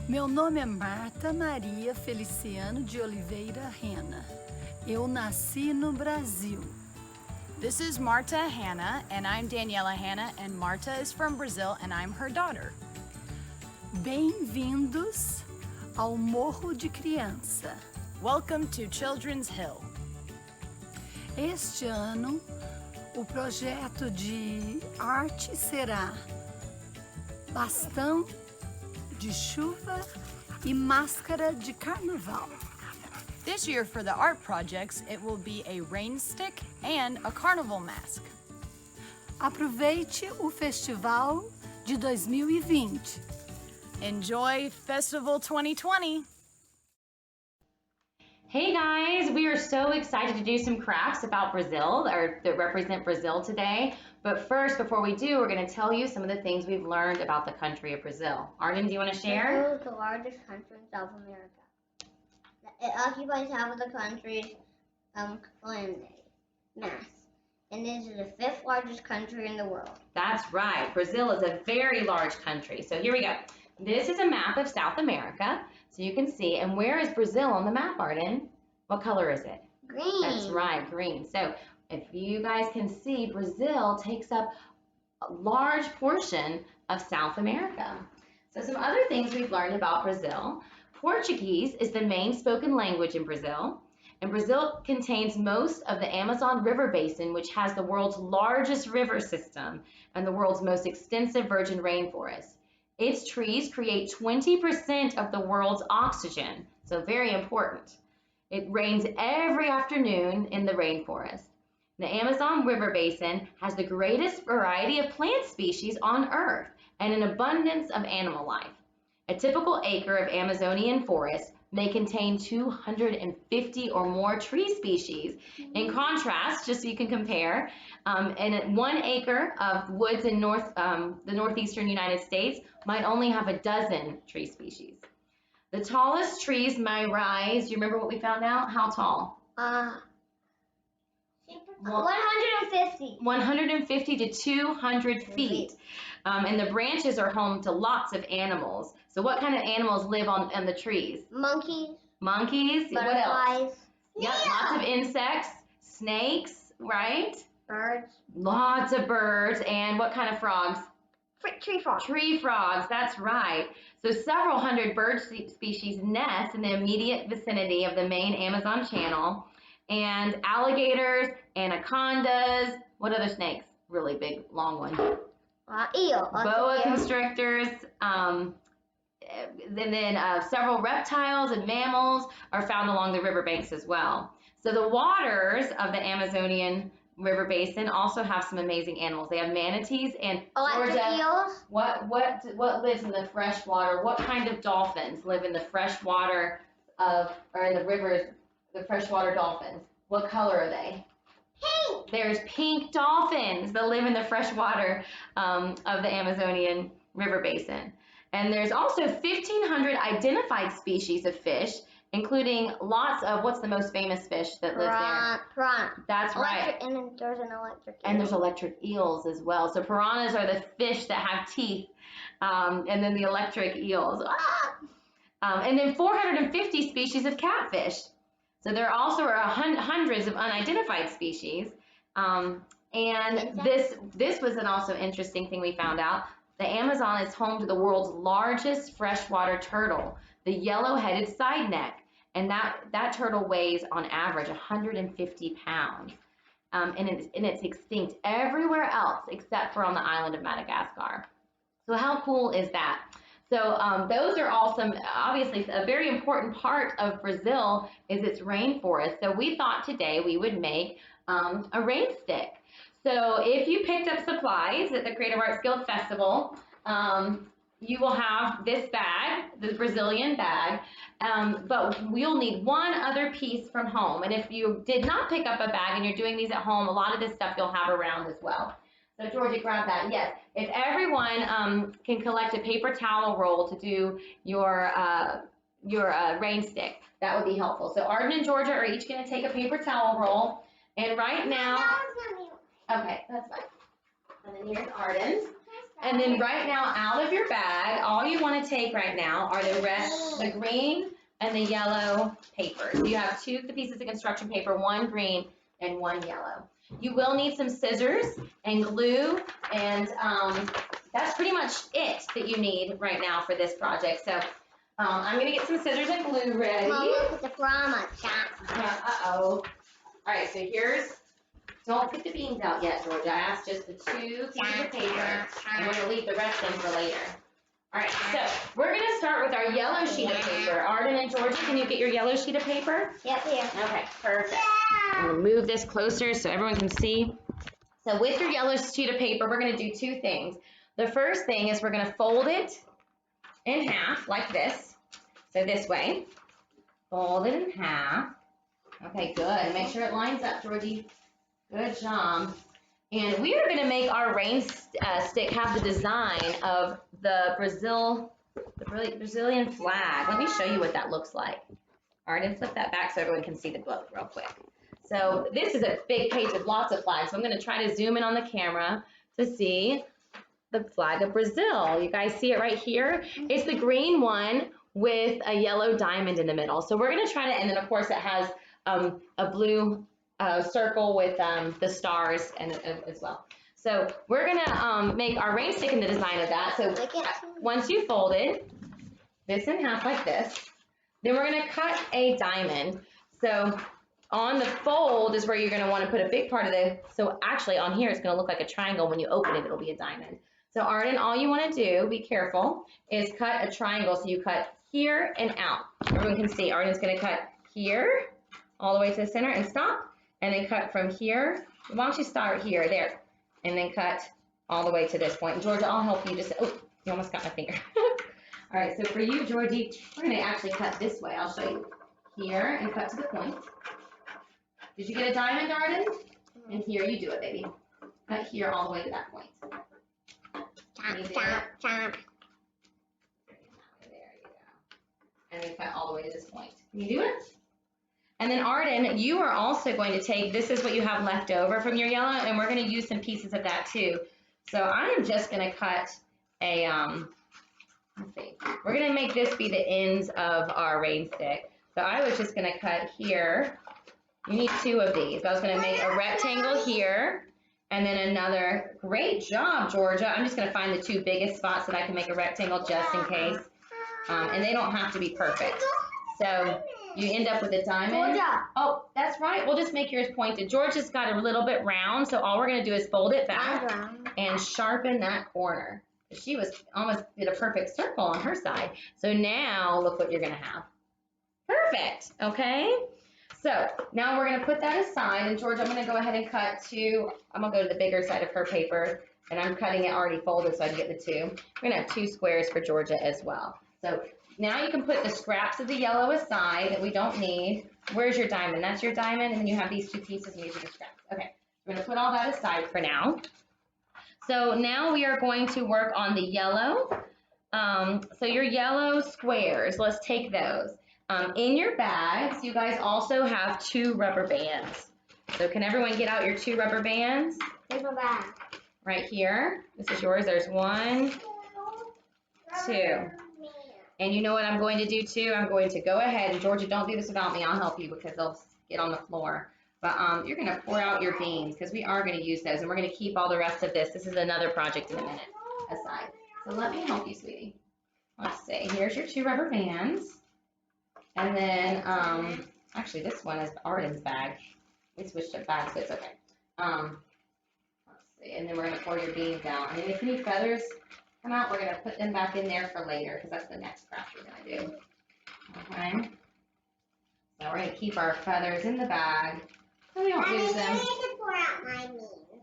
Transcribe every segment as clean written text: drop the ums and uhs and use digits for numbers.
Meu nome é Marta Maria Feliciano de Oliveira Rena. Eu nasci no Brasil. This is Marta Hanna, and I'm Daniela Hanna, and Marta is from Brazil, and I'm her daughter. Bem-vindos ao Morro de Criança. Welcome to Children's Hill. Este ano, o projeto de arte será bastão de chuva e máscara de carnaval. This year for the art projects, it will be a rain stick and a carnival mask. Aproveite o festival de 2020. Enjoy Festival 2020. Hey guys, we are so excited to do some crafts about Brazil or that represent Brazil today. But first, before we do, we're going to tell you some of the things we've learned about the country of Brazil. Arden, do you want to share? Brazil is the largest country in South America. It occupies half of the country's land mass, and it is the fifth largest country in the world. That's right. Brazil is a very large country. So here we go. This is a map of South America, so you can see. And where is Brazil on the map, Arden? What color is it? Green. That's right, green. So if you guys can see, Brazil takes up a large portion of South America. So some other things we've learned about Brazil. Portuguese is the main spoken language in Brazil, and Brazil contains most of the Amazon River Basin, which has the world's largest river system and the world's most extensive virgin rainforest. Its trees create 20% of the world's oxygen, so very important. It rains every afternoon in the rainforest. The Amazon River Basin has the greatest variety of plant species on Earth and an abundance of animal life. A typical acre of Amazonian forest may contain 250 or more tree species. In contrast, just so you can compare, in 1 acre of woods in the northeastern United States might only have a dozen tree species. The tallest trees may rise. Do you remember what we found out? How tall? 150. 150 to 200 feet. And the branches are home to lots of animals. So what kind of animals live on the trees? Monkeys. Monkeys. What else? Butterflies. Yep, lots of insects, snakes, right? Birds. Lots of birds. And what kind of frogs? Tree frogs. Tree frogs, that's right. So several hundred bird species nest in the immediate vicinity of the main Amazon channel. And alligators, anacondas, what other snakes? Really big, long one. Eel. Boa constrictors, and then several reptiles and mammals are found along the riverbanks as well. So the waters of the Amazonian River Basin also have some amazing animals. They have manatees and Electric eels. What lives in the fresh water? What kind of dolphins live in the fresh water or in the rivers? The freshwater dolphins. What color are they? Pink. There's pink dolphins that live in the fresh water of the Amazonian River Basin. And there's also 1,500 identified species of fish, including lots of, what's the most famous fish that lives there? Piranha. That's right. And then there's an electric eel. And there's electric eels as well. So piranhas are the fish that have teeth, and then the electric eels. And then 450 species of catfish. So there also are hundreds of unidentified species. And this was an also interesting thing we found out. The Amazon is home to the world's largest freshwater turtle, the yellow-headed side neck. And that turtle weighs on average 150 pounds. And it's extinct everywhere else except for on the island of Madagascar. So how cool is that? So those are all some, obviously, a very important part of Brazil is its rainforest. So we thought today we would make a rain stick. So if you picked up supplies at the Creative Arts Guild Festival, you will have this bag, the Brazilian bag, but we'll need one other piece from home. And if you did not pick up a bag and you're doing these at home, a lot of this stuff you'll have around as well. So Georgia, grab that. Yes, if everyone can collect a paper towel roll to do your rain stick, that would be helpful. So Arden and Georgia are each going to take a paper towel roll, and right now, okay, that's fine. And then here's Arden's. And then right now, out of your bag, all you want to take right now are the green and the yellow paper. So you have two pieces of construction paper, one green and one yellow. You will need some scissors and glue, and that's pretty much it that you need right now for this project. So I'm going to get some scissors and glue ready. Mom, look at the drama. Uh-oh. All right, so don't put the beans out yet, Georgia. I asked just the two pieces of paper, and we're going to leave the rest in for later. All right, so we're going to start with our yellow sheet of paper. Arden and Georgia, can you get your yellow sheet of paper? Yep, here. Okay, perfect. I'm going to move this closer so everyone can see. So with your yellow sheet of paper, we're going to do two things. The first thing is we're going to fold it in half like this. So this way. Fold it in half. Okay, good. Make sure it lines up, Georgie. Good job. And we are going to make our rain stick have the design of the Brazilian flag. Let me show you what that looks like. All right, and flip that back so everyone can see the book real quick. So this is a big page with lots of flags. So I'm going to try to zoom in on the camera to see the flag of Brazil. You guys see it right here? It's the green one with a yellow diamond in the middle. So we're going to try to, and then of course it has a blue circle with the stars and as well. So we're going to make our rain stick in the design of that. So once you folded this in half like this, then we're going to cut a diamond. So on the fold is where you're going to want to put a big part of so actually on here it's going to look like a triangle. When you open it, it'll be a diamond. So Arden, all you want to do, be careful, is cut a triangle. So you cut here and out. Everyone can see. Arden's going to cut here all the way to the center and stop. And then cut from here. Why don't you start here, there. And then cut all the way to this point. And Georgia, I'll help you. Oh, you almost got my finger. All right, so for you, Georgie, we're going to actually cut this way. I'll show you here and cut to the point. Did you get a diamond, Arden? And here you do it, baby. Cut here all the way to that point. Chop. There you go. And then cut all the way to this point. Can you do it? And then Arden, you are also going to take, this is what you have left over from your yellow, and we're going to use some pieces of that too. So I am just going to cut a, let's see, we're going to make this be the ends of our rain stick. So I was just going to cut here. You need two of these. I was going to make a rectangle here, and then another. Great job, Georgia. I'm just going to find the two biggest spots that I can make a rectangle just in case. And they don't have to be perfect. So you end up with a diamond. Georgia. Oh, that's right. We'll just make yours pointed. Georgia's got a little bit round, so all we're going to do is fold it back and sharpen that corner. She almost did a perfect circle on her side. So now look what you're going to have. Perfect. Okay. So now we're going to put that aside, and Georgia, I'm going to go ahead and cut two. I'm going to go to the bigger side of her paper, and I'm cutting it already folded so I can get the two. We're going to have two squares for Georgia as well. So now you can put the scraps of the yellow aside that we don't need. Where's your diamond? That's your diamond, and then you have these two pieces, and these are the scraps. Okay, we're going to put all that aside for now. So now we are going to work on the yellow. So your yellow squares, let's take those. In your bags, you guys also have 2 rubber bands. So can everyone get out your 2 rubber bands? Paper bag. Right here. This is yours. There's 1, 2. And you know what I'm going to do too? I'm going to go ahead, and Georgia, don't do this without me. I'll help you because they'll get on the floor. But you're going to pour out your beans because we are going to use those, and we're going to keep all the rest of this. This is another project in a minute aside. So let me help you, sweetie. Let's see. Here's your 2 rubber bands. And then, actually, this one is Arden's bag. We switched up bags, but it's okay. Let's see. And then we're going to pour your beans out. And then if any feathers come out, we're going to put them back in there for later because that's the next craft we're going to do. Okay. So we're going to keep our feathers in the bag so we don't lose them. I need to pour out my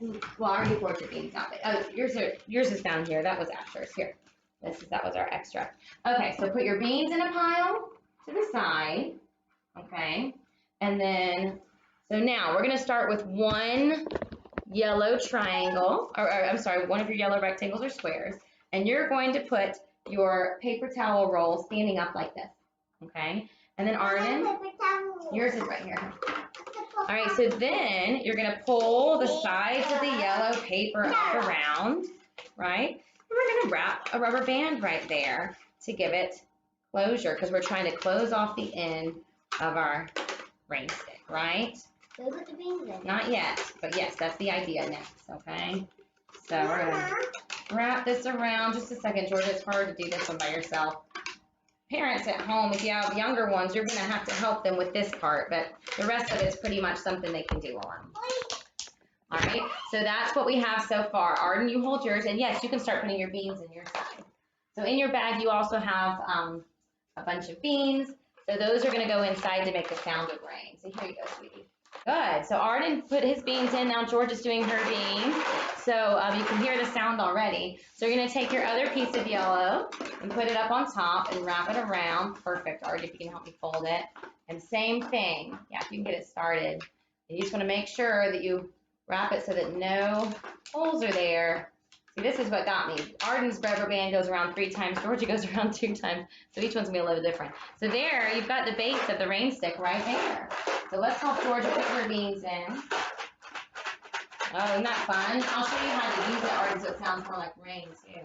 beans. Well, I already poured your beans out. Oh, yours is down here. That was Asher's. Here. That was our extra. Okay, so put your beans in a pile to the side. Okay. And then, so now we're going to start with 1 yellow triangle, or I'm sorry, 1 of your yellow rectangles or squares. And you're going to put your paper towel roll standing up like this. Okay. And then Arden, yours is right here. All right, so then you're going to pull the sides of the yellow paper up around, right? we're gonna wrap a rubber band right there to give it closure, because we're trying to close off the end of our rain stick, right? Go put the beans in. Not yet, but yes, that's the idea next, okay? So we're gonna wrap this around. Just a second, Georgia, it's hard to do this one by yourself. Parents at home, if you have younger ones, you're gonna have to help them with this part, but the rest of it's pretty much something they can do alone. All right, so that's what we have so far. Arden, you hold yours, and yes, you can start putting your beans in your side. So in your bag, you also have a bunch of beans. So those are gonna go inside to make the sound of rain. So here you go, sweetie. Good, so Arden put his beans in, now George is doing her beans. So you can hear the sound already. So you're gonna take your other piece of yellow and put it up on top and wrap it around. Perfect, Arden, if you can help me fold it. And same thing, yeah, if you can get it started. You just wanna make sure that you wrap it so that no holes are there. See, this is what got me. Arden's rubber band goes around 3 times, Georgia goes around 2 times, so each one's gonna be a little different. So there, you've got the base of the rain stick right there. So let's help Georgia put her beans in. Oh, isn't that fun? I'll show you how to use it, Arden, so it sounds more like rain too.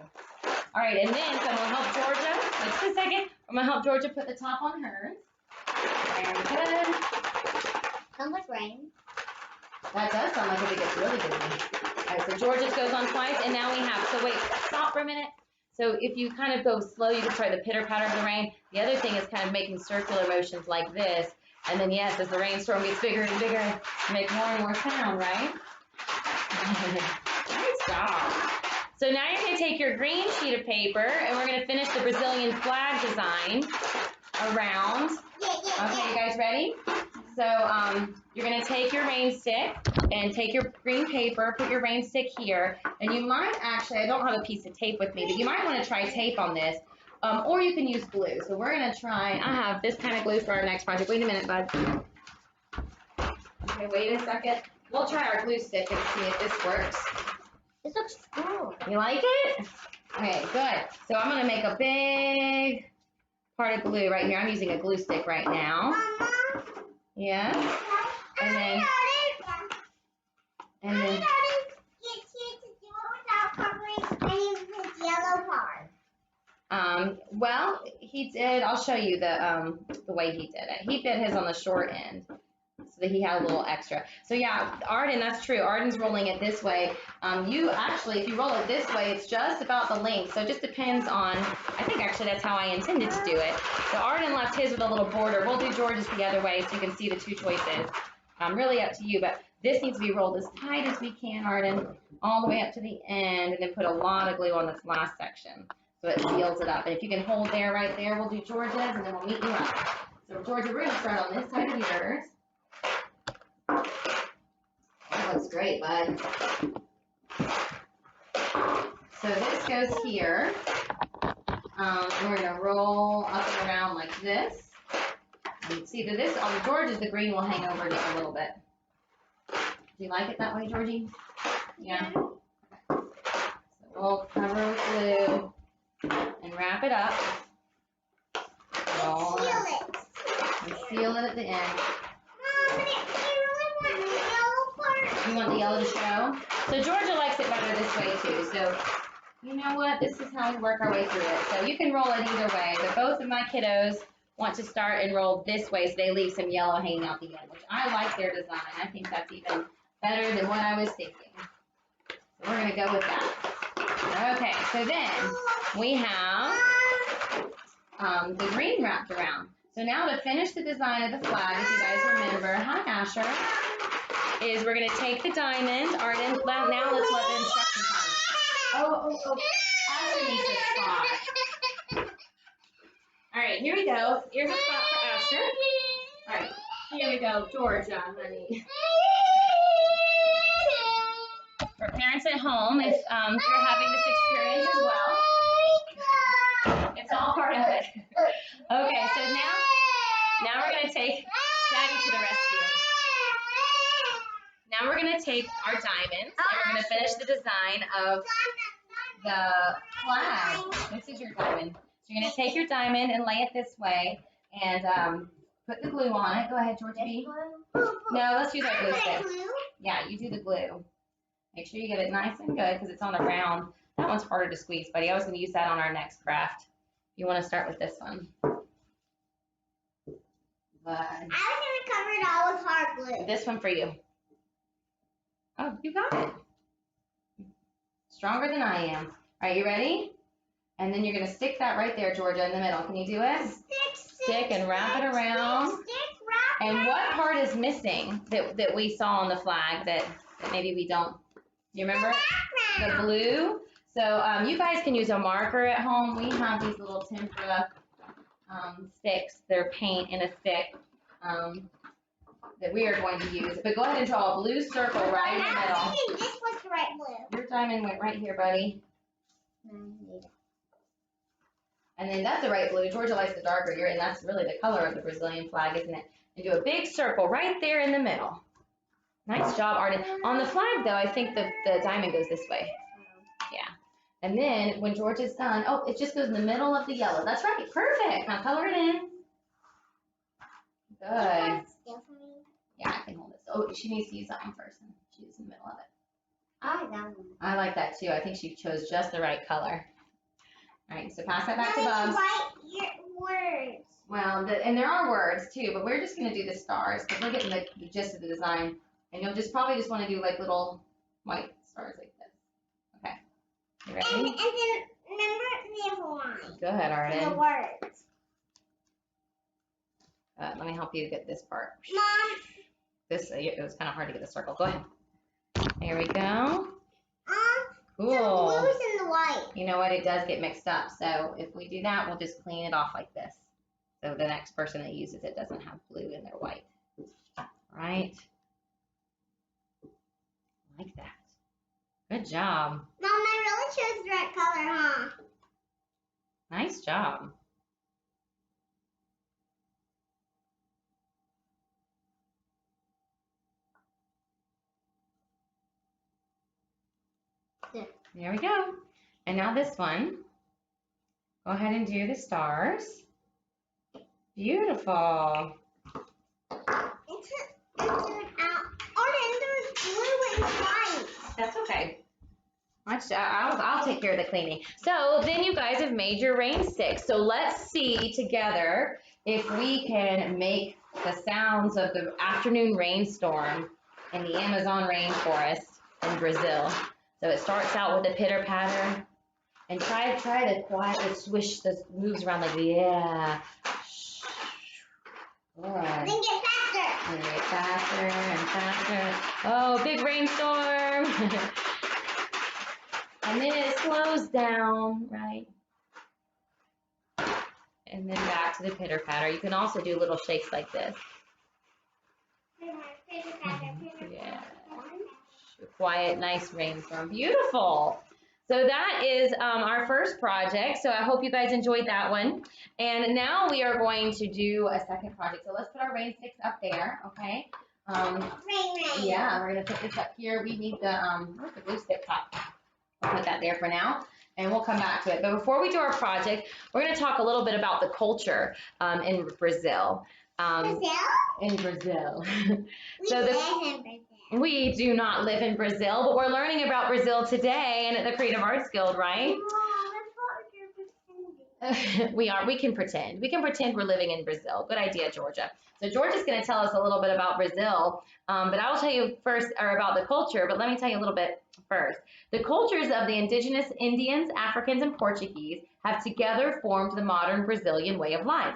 All right, and then, so I'm gonna help Georgia, just a second, I'm gonna help Georgia put the top on hers. Very good. Sounds like rain. That does sound like if it gets really good. All right, so George's goes on twice, and now we have, so wait, stop for a minute. So if you kind of go slow, you can try the pitter patter of the rain. The other thing is kind of making circular motions like this. And then yes, as the rainstorm gets bigger and bigger, you make more and more sound, right? Nice job. So now you're gonna take your green sheet of paper, and we're gonna finish the Brazilian flag design around. Okay, you guys ready? So you're gonna take your rain stick and take your green paper, put your rain stick here, and you might actually, I don't have a piece of tape with me, but you might wanna try tape on this, or you can use glue. So we're gonna try, I have this kind of glue for our next project. Wait a minute, bud. Okay, wait a second. We'll try our glue stick and see if this works. This looks cool. You like it? Okay, good. So I'm gonna make a big part of glue right here. I'm using a glue stick right now. Mama. Yeah. And then Get you to do it without covering any of his yellow part. well, he did, I'll show you the way he did it. He did his on the short end so that he had a little extra. So yeah, Arden, that's true. Arden's rolling it this way. You actually, if you roll it this way, it's just about the length. So it just depends on, I think actually that's how I intended to do it. So Arden left his with a little border. We'll do George's the other way so you can see the 2 choices. Really up to you, but this needs to be rolled as tight as we can, Arden, all the way up to the end, and then put a lot of glue on this last section so it seals it up. And if you can hold there, right there, we'll do George's, and then we'll meet you up. So Georgia, we're gonna start on this side of yours. That looks great, bud. So this goes here. And we're gonna roll up and around like this. And see that this on George's, the green will hang over just a little bit. Do you like it that way, Georgie? Yeah. Okay. So we'll cover with glue and wrap it up. Roll Seal it. and seal it at the end. Mom, I really want the yellow part. You want the yellow to show? So Georgia likes it better this way too. So you know what? This is how we work our way through it. So you can roll it either way, but both of my kiddos want to start and roll this way so they leave some yellow hanging out the end, which I like their design. I think that's even better than what I was thinking. So we're gonna go with that. Okay, so then we have the green wrapped around. So now to finish the design of the flag, if you guys remember, hi Asher, is we're gonna take the diamond, Arden, now let's let the instructions happen. Oh, Asher needs a spot. All right, here we go. Here's a spot for Asher. All right, here we go, Georgia, honey. For parents at home, if you're having this experience as well, it's all part of it. Okay, so now we're gonna take Daddy to the rescue. Now we're gonna take our diamonds and we're gonna finish the design of the flag. This is your diamond. So you're gonna take your diamond and lay it this way and put the glue on it. Go ahead, Georgie. No, let's use our glue stick. Yeah, you do the glue. Make sure you get it nice and good because it's on a round. That one's harder to squeeze, buddy. I was going to use that on our next craft. You want to start with this one. But I was going to cover it all with hot glue. this one for you. Oh, you got it. Stronger than I am. All right, you ready? And then you're going to stick that right there, Georgia, in the middle. Can you do it? Stick and wrap it around. And what part is missing that we saw on the flag that maybe we don't? You remember? The blue. So you guys can use a marker at home. We have these little tempera sticks. They're paint in a stick that we are going to use. But go ahead and draw a blue circle right in the middle. I think this was the right blue. Your diamond went right here, buddy. And then that's the right blue. Georgia likes the darker here, and that's really the color of the Brazilian flag, isn't it? And do a big circle right there in the middle. Nice job, Arden. On the flag, though, I think the diamond goes this way. Yeah. And then when Georgia's done, oh, it just goes in the middle of the yellow. That's right. Perfect. Now color it in. Good. Yeah, I can hold this. Oh, she needs to use that one first. She's in the middle of it. I like that one. I like that, too. I think she chose just the right color. All right, so pass that back to Bubs. Write your words. Well, and there are words, too, but we're just going to do the stars because we're getting the gist of the design. And you'll probably just want to do like little white stars like this. Okay. You ready? And then remember the other line. Go ahead, Arden. The words. Let me help you get this part. Mom. It was kind of hard to get the circle. Go ahead. There we go. The Cool. blues and the white. You know what? It does get mixed up. So if we do that, we'll just clean it off like this. So the next person that uses it doesn't have blue in their white. All right. Like that. Good job. Mom, I really chose the right color, huh? Nice job. Yeah. There we go. And now this one. Go ahead and do the stars. Beautiful. It's there's blue and white. That's okay. I'll take care of the cleaning. So then you guys have made your rain sticks. So let's see together if we can make the sounds of the afternoon rainstorm in the Amazon rainforest in Brazil. So it starts out with a pitter patter, and try to quietly swish the moves around like yeah. Good. Then get faster. And get faster and faster. Oh, big rainstorm. And then it slows down, right? And then back to the pitter patter. You can also do little shakes like this. Yeah. Quiet, nice rainstorm. Beautiful. So that is our first project. So I hope you guys enjoyed that one. And now we are going to do a second project. So let's put our rain sticks up there, okay? Rain. Yeah, we're going to put this up here. We need the, where's the glue stick top? I'll put that there for now, and we'll come back to it. But before we do our project, we're going to talk a little bit about the culture in Brazil. In Brazil. We do not live in Brazil, but we're learning about Brazil today and at the Creative Arts Guild, right? We can pretend. We can pretend we're living in Brazil. Good idea, Georgia. So Georgia's going to tell us a little bit about Brazil, but I will tell you first about the culture, but let me tell you a little bit first. The cultures of the indigenous Indians, Africans, and Portuguese have together formed the modern Brazilian way of life.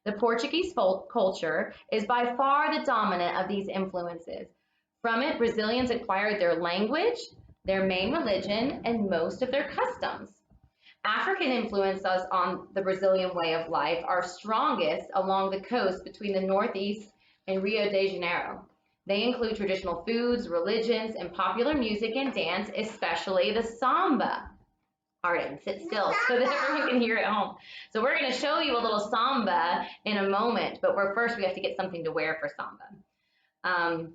The Portuguese culture is by far the dominant of these influences. From it, Brazilians acquired their language, their main religion, and most of their customs. African influences on the Brazilian way of life are strongest along the coast between the Northeast and Rio de Janeiro. They include traditional foods, religions, and popular music and dance, especially the samba. Arden, sit still so that everyone can hear it at home. So we're going to show you a little samba in a moment, but first we have to get something to wear for samba.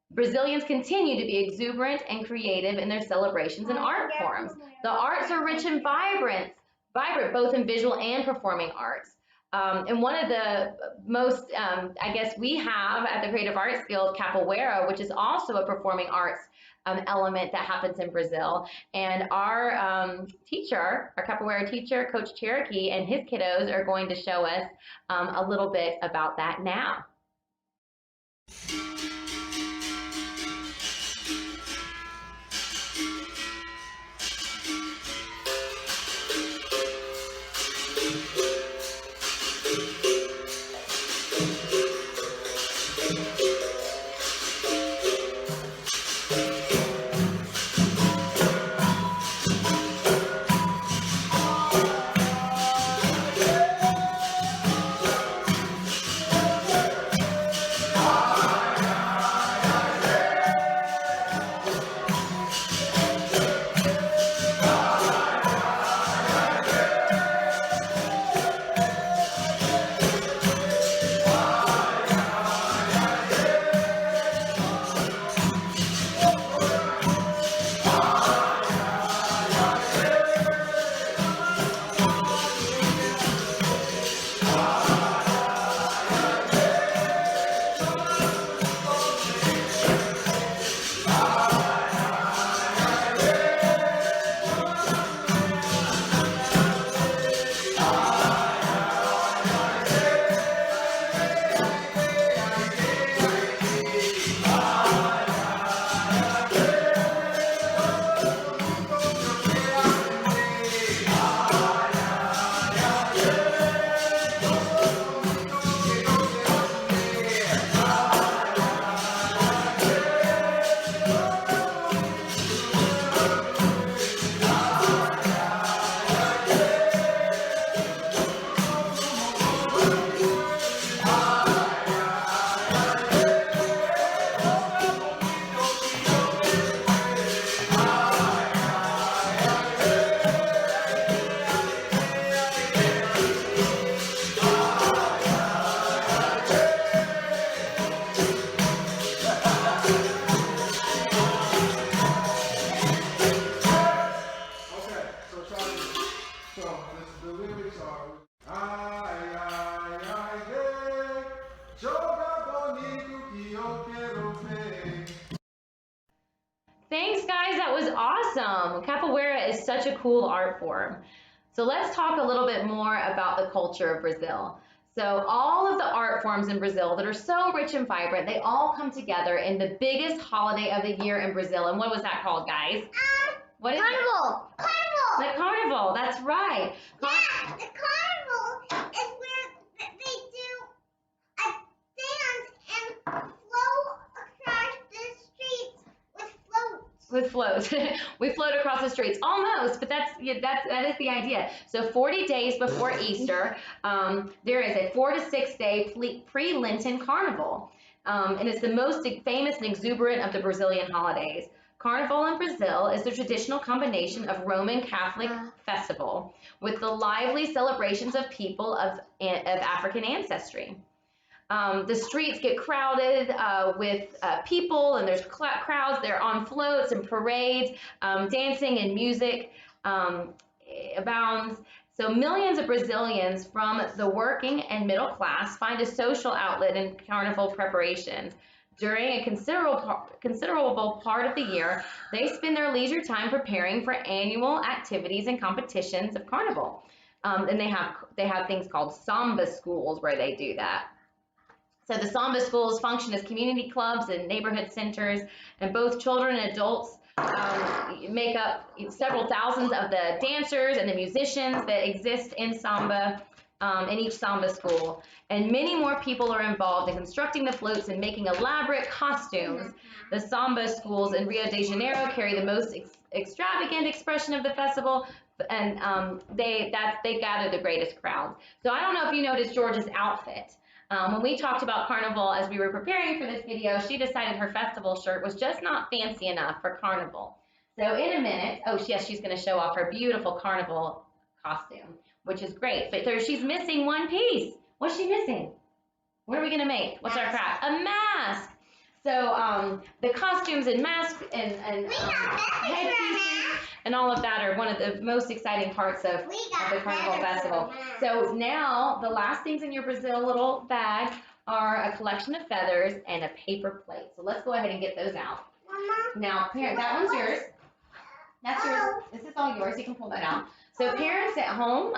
Brazilians continue to be exuberant and creative in their celebrations and art forms. The arts are rich and vibrant both in visual and performing arts. And one of the most, I guess we have at the Creative Arts Guild, capoeira, which is also a performing arts element that happens in Brazil. And our teacher, our capoeira teacher, Coach Cherokee, and his kiddos are going to show us a little bit about that now. Thanks, guys. That was awesome. Capoeira is such a cool art form. So let's talk a little bit more about the culture of Brazil. So all of the art forms in Brazil that are so rich and vibrant, they all come together in the biggest holiday of the year in Brazil. And what was that called, guys? What is Carnival. it? Carnival. The carnival. That's right. Yeah, the carnival is where they do a dance and float across the streets with floats. With floats. We float across the streets. Almost, but that is the idea. So 40 days before Easter, there is a 4 to 6 day pre-Lenten carnival. And it's the most famous and exuberant of the Brazilian holidays. Carnival in Brazil is the traditional combination of Roman Catholic festival with the lively celebrations of people of African ancestry. The streets get crowded with people, and there's crowds. They're on floats and parades, dancing and music abounds. So millions of Brazilians from the working and middle class find a social outlet in carnival preparations. During a considerable part of the year, they spend their leisure time preparing for annual activities and competitions of carnival. And they have things called samba schools where they do that. So the samba schools function as community clubs and neighborhood centers, and both children and adults make up several thousands of the dancers and the musicians that exist in samba. In each samba school, and many more people are involved in constructing the floats and making elaborate costumes. The samba schools in Rio de Janeiro carry the most extravagant expression of the festival, and they gather the greatest crowds. So I don't know if you noticed George's outfit. When we talked about carnival as we were preparing for this video, she decided her festival shirt was just not fancy enough for carnival. So in a minute, oh yes, she's going to show off her beautiful carnival costume, which is great, but she's missing one piece. What's she missing? What are we gonna make? What's our craft? A mask. So the costumes and masks and headpieces and all of that are one of the most exciting parts of the Carnival Festival. So now the last things in your Brazil little bag are a collection of feathers and a paper plate. So let's go ahead and get those out. Now, that one's yours. That's yours. This is all yours. You can pull that out. So parents at home,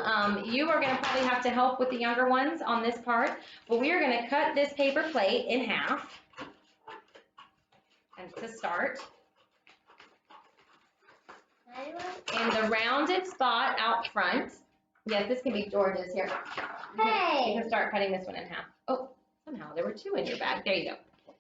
you are going to probably have to help with the younger ones on this part. But we are going to cut this paper plate in half. And to start. And the rounded spot out front. Yes, this can be George's here. Hey! You can start cutting this one in half. Oh, somehow there were two in your bag. There you go.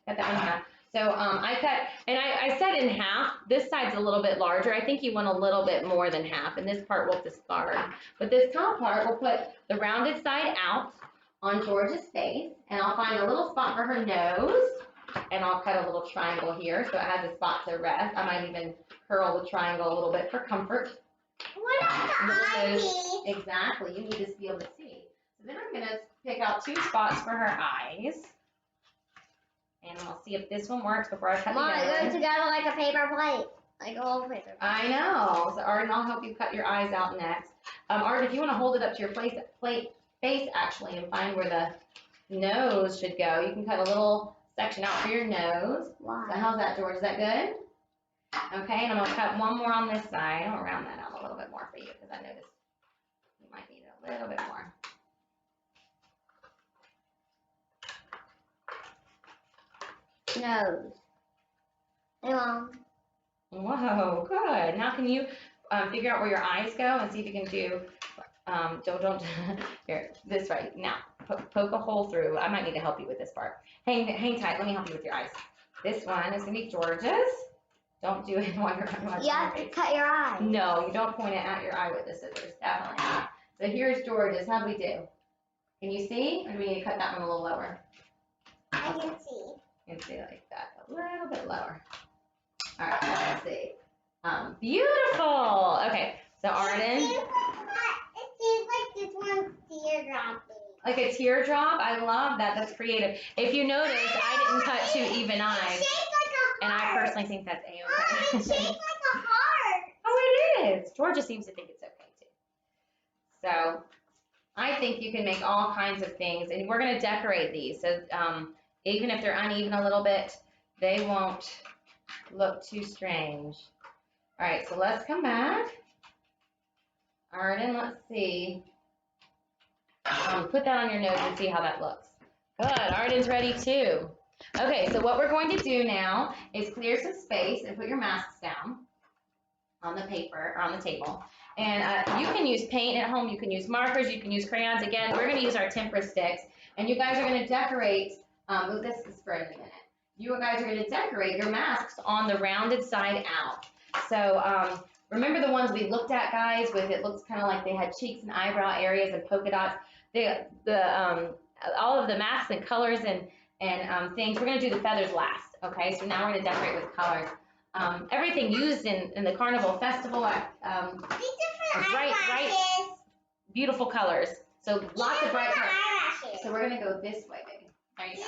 Cut that one in half. So I cut, and I said in half. This side's a little bit larger. I think you want a little bit more than half, and this part will discard. But this top part, we'll put the rounded side out on George's face, and I'll find a little spot for her nose, and I'll cut a little triangle here so it has a spot to rest. I might even curl the triangle a little bit for comfort. What about the eyes? Exactly. You need to be able to see. So then I'm going to pick out two spots for her eyes. And I'll see if this one works before I cut the Mom, other it one. goes together like a paper plate. Like a whole paper plate. I know. So Arden, I'll help you cut your eyes out next. Arden, if you want to hold it up to your face actually and find where the nose should go, you can cut a little section out for your nose. Why? So how's that, George? Is that good? Okay, and I'm going to cut one more on this side. I'll round that out a little bit more for you because I noticed you might need a little bit more. Nose. Hey, Mom. Whoa, good. Now can you figure out where your eyes go and see if you can do, don't, here, this right. Now, poke a hole through. I might need to help you with this part. Hang tight. Let me help you with your eyes. This one is going to be George's. Don't do it while you're cutting. You have to cut your eye. No, you don't point it at your eye with the scissors. Definitely not. So here's George's. How do we do? Can you see? Or do we need to cut that one a little lower? I can see. You can see like that. A little bit lower. All right, let's see. Beautiful. Okay, so Arden. It seems like this one's teardropping. Like a teardrop? I love that. That's creative. If you notice, I didn't cut two even eyes. It's shaped like a And I heart. personally think that's A-okay. Mom, it's shaped like a heart. Oh, it is. Georgia seems to think it's okay, too. So I think you can make all kinds of things. And we're going to decorate these. So even if they're uneven a little bit, they won't look too strange. All right, so let's come back. Arden, let's see. Put that on your nose and see how that looks. Good, Arden's ready too. Okay, so what we're going to do now is clear some space and put your masks down on the paper, or on the table. And you can use paint at home, you can use markers, you can use crayons. Again, we're gonna use our tempera sticks, and you guys are gonna decorate, this is for in a minute. You guys are gonna decorate your masks on the rounded side out. So remember the ones we looked at, guys, with it looks kind of like they had cheeks and eyebrow areas and polka dots. All of the masks and colors and things, we're going to do the feathers last, okay? So now we're going to decorate with colors. Everything used in the Carnival Festival, bright, beautiful colors. So lots of bright colors. So we're going to go this way, baby. There you go.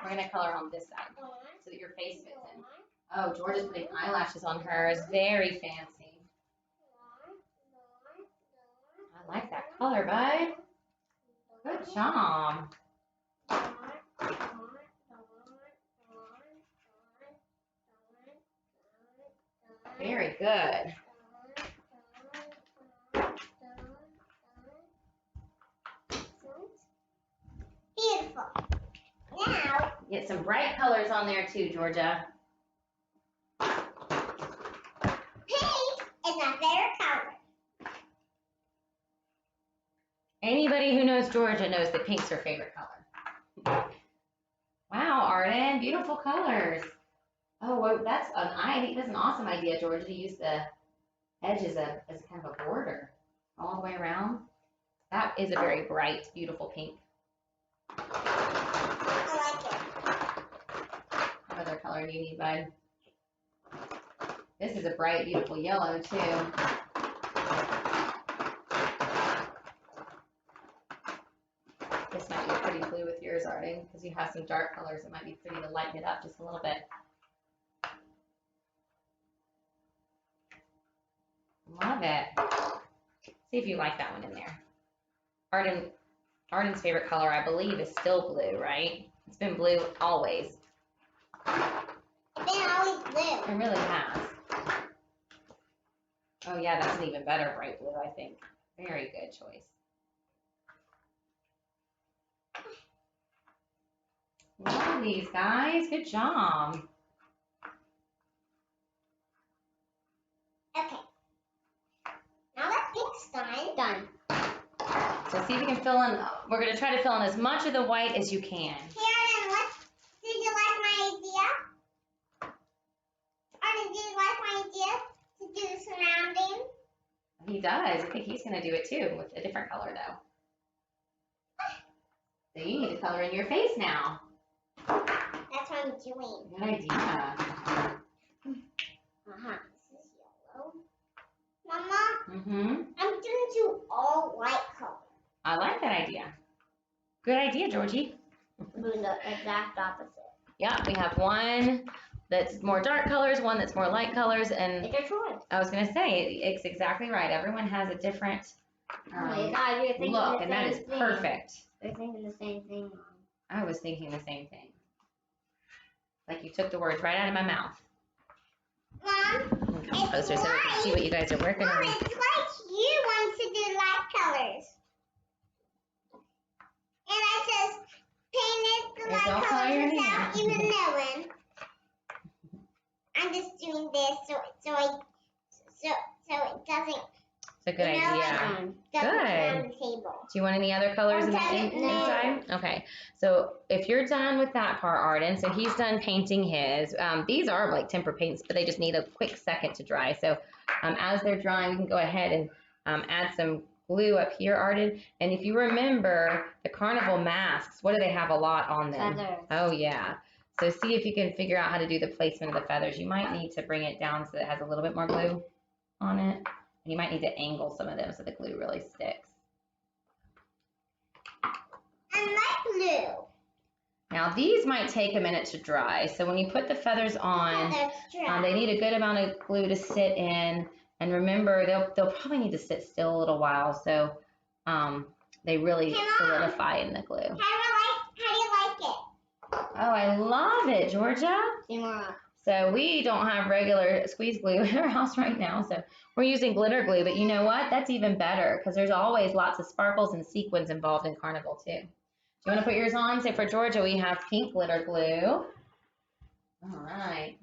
We're going to color on this side so that your face fits in. Oh, George is putting eyelashes on hers. Very fancy. I like that color, bud. Good job. Very good. Beautiful. Now, Get some bright colors on there too, Georgia. pink is my favorite color. Anybody who knows Georgia knows that pink's her favorite color. Wow, Arden, beautiful colors. Oh, well, that's an awesome idea, Georgia, to use the edge as kind of a border all the way around. That is a very bright, beautiful pink. I like it. What other color do you need, bud? This is a bright, beautiful yellow, too. This might be a pretty blue with yours, Arden, because you have some dark colors. It might be pretty to lighten it up just a little bit. Love it. See if you like that one in there. Arden's favorite color, I believe, is still blue, right? It's been blue always. It's been always blue. It really has. Oh yeah, that's an even better bright blue, I think. Very good choice. Love these guys. Good job. Okay. Now that pink's done. Done. So see if you can fill in. We're going to try to fill in as much of the white as you can. Hey, Arden, did you like my idea? Arden, did you like my idea to do the surrounding? He does. I think he's going to do it too with a different color though. So you need to color in your face now. That's what I'm doing. Good idea. This is yellow. Mama, Mm-hmm. I'm going to do all white color. I like that idea. Good idea, Georgie. Doing the exact opposite. Yeah, we have one that's more dark colors, one that's more light colors, and It's your choice. I was going to say, it's exactly right. Everyone has a different Oh my God, you're thinking look, the and that is same thing. perfect. You're thinking the same thing, Mom. I was thinking the same thing. Like you took the words right out of my mouth. Mom, Come closer so we can see what you guys are working Mom, on. it's like you want to do light colors. And I just painted the Here, don't light color your colors without hand. even knowing. I'm just doing this so it doesn't. It's a good idea. Doesn't Good. come on the table. Do you want any other colors inside? Okay. So if you're done with that part, Arden, so he's done painting his. These are like temper paints, but they just need a quick second to dry. So as they're drying, we can go ahead and add some glue up here, Arden. And if you remember the carnival masks, what do they have a lot on them? Feathers. Oh, yeah. So see if you can figure out how to do the placement of the feathers. You might need to bring it down so it has a little bit more glue on it. And you might need to angle some of them so the glue really sticks. I like blue. Now these might take a minute to dry. So when you put the feathers on, they need a good amount of glue to sit in. And remember, they'll probably need to sit still a little while. So they really solidify in the glue. How do you like it? Oh, I love it, Georgia. So we don't have regular squeeze glue in our house right now. So we're using glitter glue. But you know what? That's even better because there's always lots of sparkles and sequins involved in carnival too. Do you want to put yours on? So for Georgia, we have pink glitter glue. All right.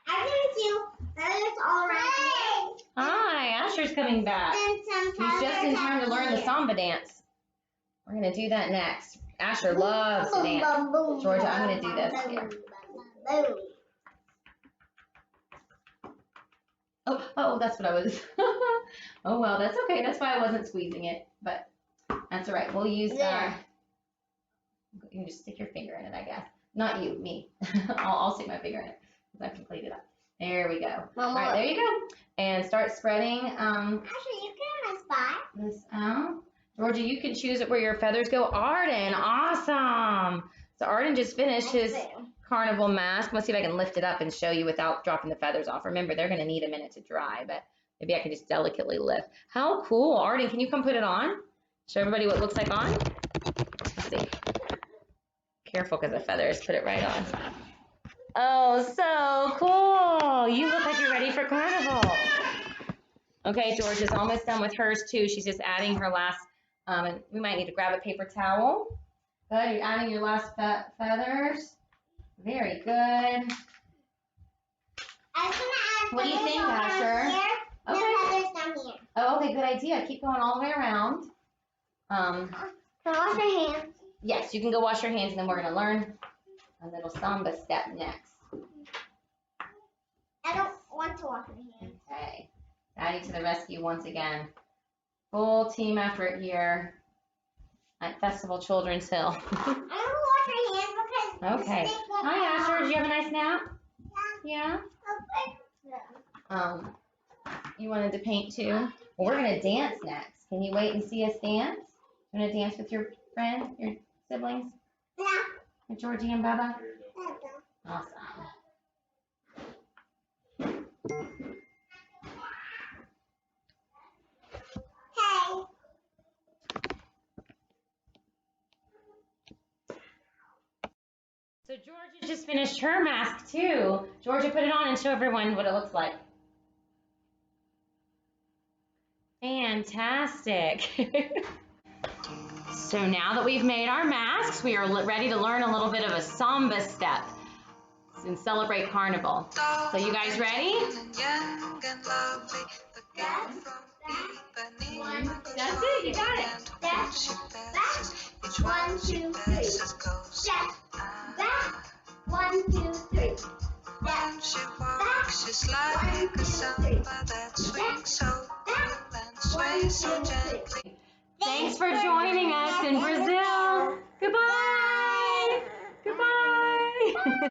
I'm going to do feathers all around. Hi, Asher's coming back. He's just in time to learn the samba dance. We're going to do that next. Asher loves to dance. Georgia, I'm going to do this here. Oh, that's what I was. Oh, well, that's okay. That's why I wasn't squeezing it, but that's all right. We'll use that. You can just stick your finger in it, I guess. Not you, me. I'll stick my finger in it because I can clean it up. There we go. All right, there you go. And start spreading. Actually, you can have a spot. This out. Georgia, you can choose it where your feathers go. Arden, awesome. So Arden just finished his carnival mask. Let's see if I can lift it up and show you without dropping the feathers off. Remember, they're going to need a minute to dry, but maybe I can just delicately lift. How cool. Arden, can you come put it on? Show everybody what it looks like on. Let's see. Careful because the feathers. Put it right on. Oh, so cool. You look like you're ready for carnival. Okay, Georgia's almost done with hers too. She's just adding her last, and we might need to grab a paper towel. Good, you're adding your last feathers. Very good. I was going to add What do you think, Asher? Here, Okay. feathers down here. Oh, okay, good idea. Keep going all the way around. Can I wash your hands? Yes, you can go wash your hands, and then we're going to learn a little samba step next. I don't want to wash my hands. Okay. Daddy to the rescue once again. Full team effort here at Festival Children's Hill. I'm going to wash my hands because Okay. the stick won't Hi, come Asher. off. Did you have a nice nap? Yeah? Yeah. You wanted to paint too? Well, we're going to dance next. Can you wait and see us dance? You want to dance with your friends, your siblings? Yeah. With Georgie and Bubba? Yeah. Awesome. Hey. Georgia just finished her mask too. Georgia, put it on and show everyone what it looks like. Fantastic. So now that we've made our masks, we are ready to learn a little bit of a samba step and celebrate Carnival. So you guys ready? That's it, you got it. Step back, 1, 2, 3. Step back, 1, 2, 3. When she walks, she's like a samba that swings so cool and sways so gently. Thanks for joining us in Brazil. Goodbye. Goodbye.